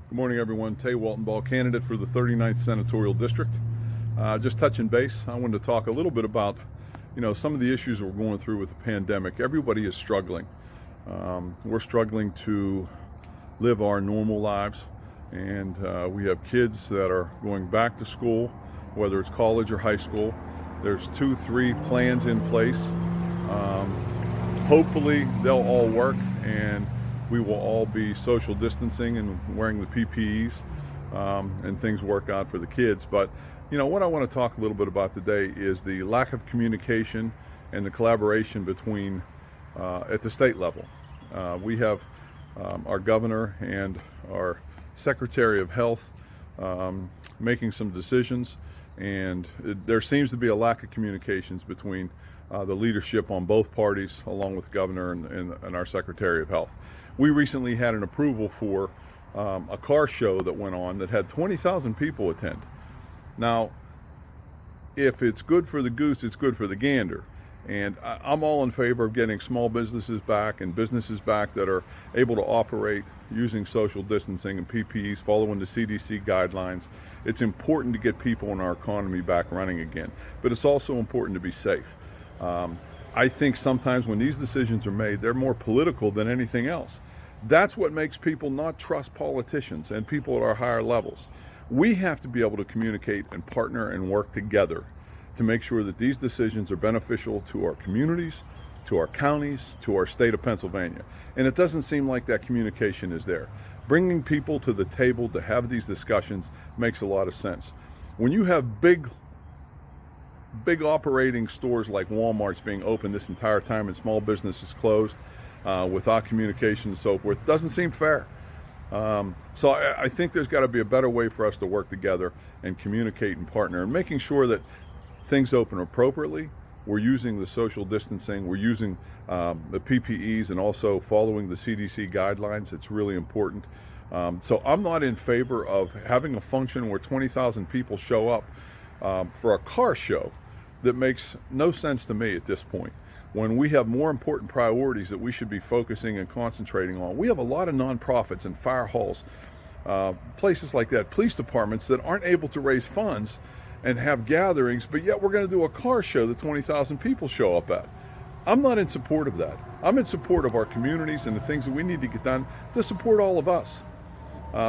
Good morning, everyone. Tay Waltonball, candidate for the 39th Senatorial District. Just touching base, I wanted to talk a little bit about, some of the issues we're going through with the pandemic. Everybody is struggling. We're struggling to live our normal lives, and we have kids that are going back to school, whether it's college or high school. There's 2-3 plans in place. Hopefully they'll all work, and we will all be social distancing and wearing the PPEs, and things work out for the kids. But what I want to talk a little bit about today is the lack of communication and the collaboration between at the state level. We have our governor and our Secretary of Health making some decisions, and there seems to be a lack of communications between the leadership on both parties, along with the governor and our Secretary of Health. We recently had an approval for a car show that went on that had 20,000 people attend. Now, if it's good for the goose, it's good for the gander. And I'm all in favor of getting small businesses back and businesses back that are able to operate using social distancing and PPEs, following the CDC guidelines. It's important to get people in our economy back running again, but it's also important to be safe. I think sometimes when these decisions are made, they're more political than anything else. That's what makes people not trust politicians and people at our higher levels. We have to be able to communicate and partner and work together to make sure that these decisions are beneficial to our communities, to our counties, to our state of Pennsylvania. And it doesn't seem like that communication is there. Bringing people to the table to have these discussions makes a lot of sense. When you have big operating stores like Walmart's being open this entire time and small businesses closed without communication and so forth, doesn't seem fair. So I think there's got to be a better way for us to work together and communicate and partner, and making sure that things open appropriately. We're using the social distancing, we're using the PPEs, and also following the CDC guidelines. It's really important. So I'm not in favor of having a function where 20,000 people show up for a car show. That makes no sense to me at this point, when we have more important priorities that we should be focusing and concentrating on. We have a lot of nonprofits and fire halls, places like that, police departments that aren't able to raise funds and have gatherings, but yet we're going to do a car show that 20,000 people show up at. I'm not in support of that. I'm in support of our communities and the things that we need to get done to support all of us.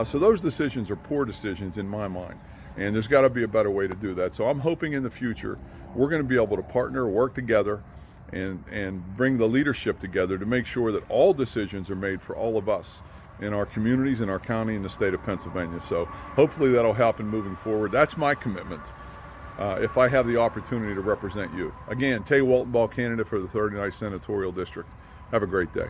So those decisions are poor decisions in my mind, and there's got to be a better way to do that. So I'm hoping in the future we're going to be able to partner, work together, and bring the leadership together to make sure that all decisions are made for all of us in our communities, in our county, in the state of Pennsylvania. So hopefully that'll happen moving forward. That's my commitment if I have the opportunity to represent you. Again, Tay Waltonball, candidate for the 39th Senatorial District. Have a great day.